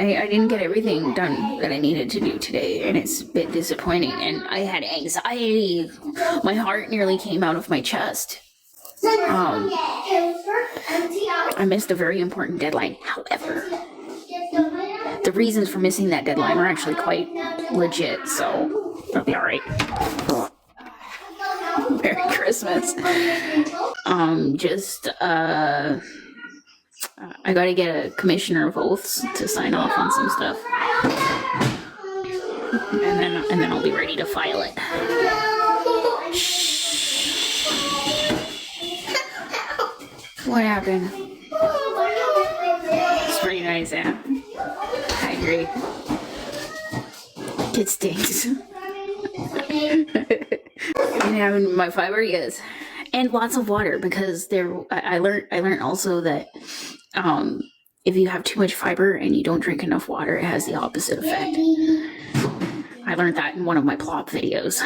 I didn't get everything done that I needed to do today, and it's a bit disappointing. And I had anxiety. My heart nearly came out of my chest. I missed a very important deadline. However, the reasons for missing that deadline are actually quite legit, so I'll be alright. Merry Christmas. I gotta get a commissioner of oaths to sign off on some stuff. And then I'll be ready to file it. Shh. What happened? It's pretty nice, yeah. I agree. It stinks. And having my fiber, yes. And lots of water, because I learned also that if you have too much fiber and you don't drink enough water, it has the opposite effect. I learned that in one of my plop videos.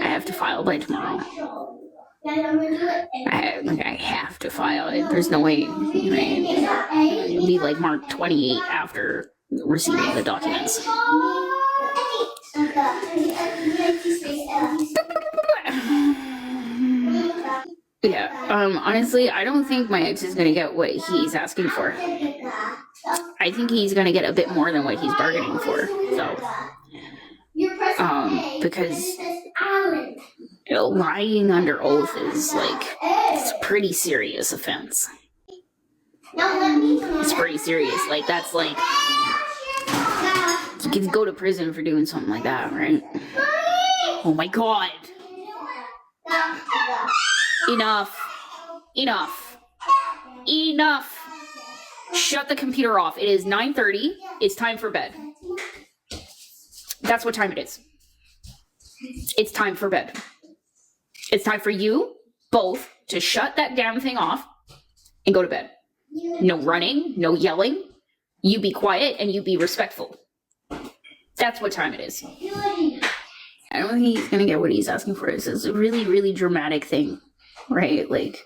I have to file by tomorrow. I have to file it. There's no way, right? It'll be like Mark 28 after receiving the documents. Yeah, honestly, I don't think my ex is gonna get what he's asking for. I think he's gonna get a bit more than what he's bargaining for, so. Because lying under oath is, like, it's a pretty serious offense. It's pretty serious, like, that's like, you could go to prison for doing something like that, right? Oh my god. Enough. Enough. Enough. Shut the computer off. It is 9:30. It's time for bed. That's what time it is. It's time for bed. It's time for you both to shut that damn thing off and go to bed. No running, no yelling. You be quiet and you be respectful. That's what time it is. I don't think he's gonna get what he's asking for. It's a really, really dramatic thing, right? Like,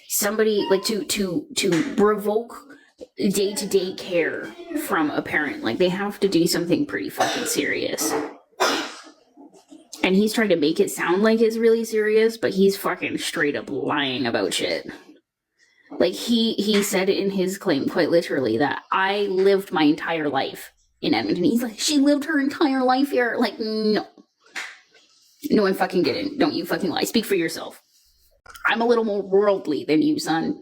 somebody, like, to revoke day-to-day care from a parent, like, they have to do something pretty fucking serious. And he's trying to make it sound like it's really serious, but he's fucking straight up lying about shit. Like, he said in his claim, quite literally, that I lived my entire life in Edmonton. He's like, she lived her entire life here. Like, no. No, I fucking didn't. Don't you fucking lie. Speak for yourself. I'm a little more worldly than you, son.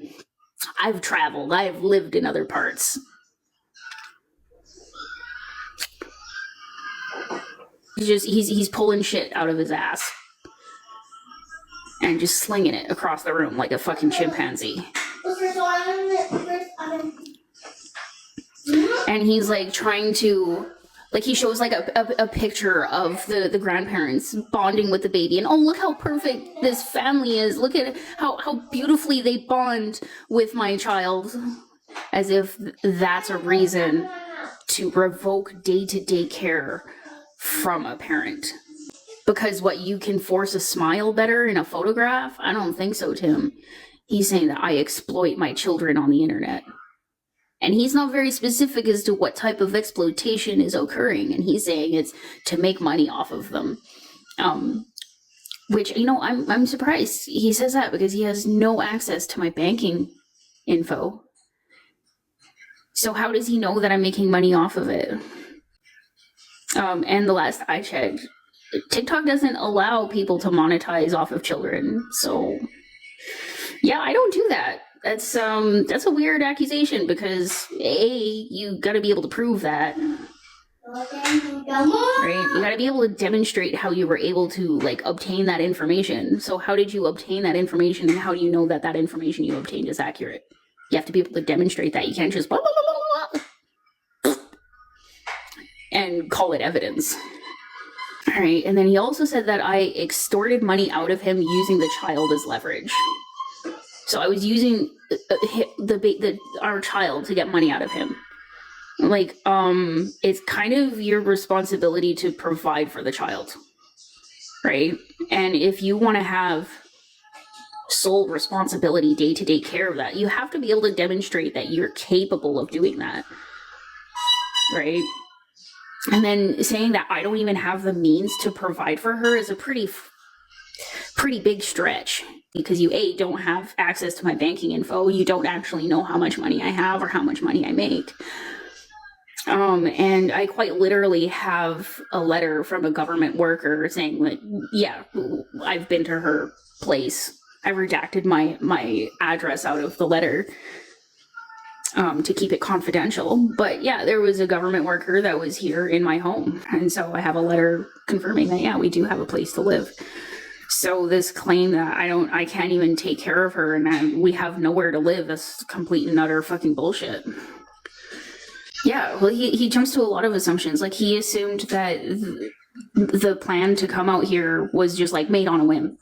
I've traveled. I've lived in other parts. He's pulling shit out of his ass. And just slinging it across the room like a fucking chimpanzee. And he's like trying to, like, he shows like a picture of the grandparents bonding with the baby, and oh, look how perfect this family is. Look at how beautifully they bond with my child. As if that's a reason to revoke day-to-day care from a parent. Because what, you can force a smile better in a photograph? I don't think so, Tim. He's saying that I exploit my children on the internet. And he's not very specific as to what type of exploitation is occurring. And he's saying it's to make money off of them. Which, you know, I'm surprised he says that, because he has no access to my banking info. So how does he know that I'm making money off of it? And the last I checked, TikTok doesn't allow people to monetize off of children. So yeah, I don't do that. That's a weird accusation, because you gotta be able to prove that. Right? You gotta be able to demonstrate how you were able to, like, obtain that information. So how did you obtain that information, and how do you know that that information you obtained is accurate? You have to be able to demonstrate that. You can't just blah, blah, blah, blah, blah, and call it evidence. Alright, and then he also said that I extorted money out of him using the child as leverage. So I was using our child to get money out of him. Like, it's kind of your responsibility to provide for the child, right? And if you want to have sole responsibility, day-to-day care of that. You have to be able to demonstrate that you're capable of doing that, right? And then saying that I don't even have the means to provide for her is a pretty big stretch, because you don't have access to my banking info. You don't actually know how much money I have or how much money I make. And I quite literally have a letter from a government worker saying that, yeah, I've been to her place. I redacted my address out of the letter to keep it confidential. But yeah, there was a government worker that was here in my home. And so I have a letter confirming that, yeah, we do have a place to live. So this claim that I can't even take care of her and we have nowhere to live, is complete and utter fucking bullshit. Yeah, well, he jumps to a lot of assumptions. Like, he assumed that the plan to come out here was just, like, made on a whim.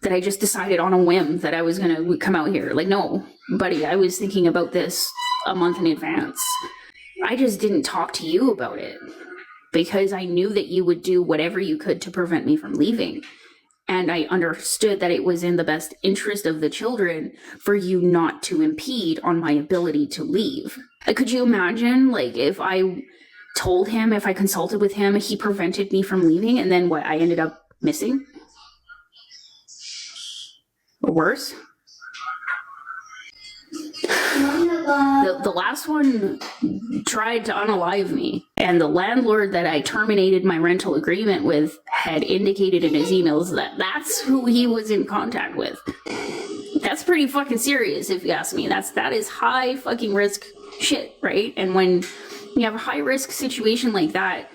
That I just decided on a whim that I was gonna come out here. Like, no, buddy, I was thinking about this a month in advance. I just didn't talk to you about it because I knew that you would do whatever you could to prevent me from leaving. And I understood that it was in the best interest of the children for you not to impede on my ability to leave. Could you imagine, like, if I told him, if I consulted with him, he prevented me from leaving, and then what, I ended up missing? Or worse? The last one tried to unalive me, and the landlord that I terminated my rental agreement with had indicated in his emails that that's who he was in contact with. That's pretty fucking serious, if you ask me. That is high fucking risk shit, right? And when you have a high risk situation like that,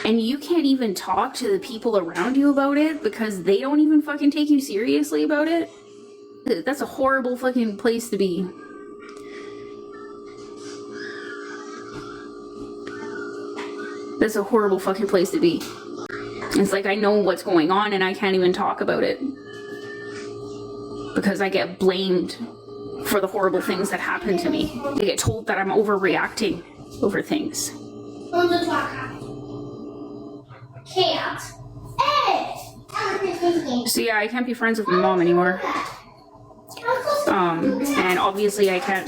and you can't even talk to the people around you about it because they don't even fucking take you seriously about it, that's a horrible fucking place to be. That's a horrible fucking place to be. It's like, I know what's going on and I can't even talk about it because I get blamed for the horrible things that happen to me. I get told that I'm overreacting over things. So yeah, I can't be friends with my mom anymore. And obviously I can't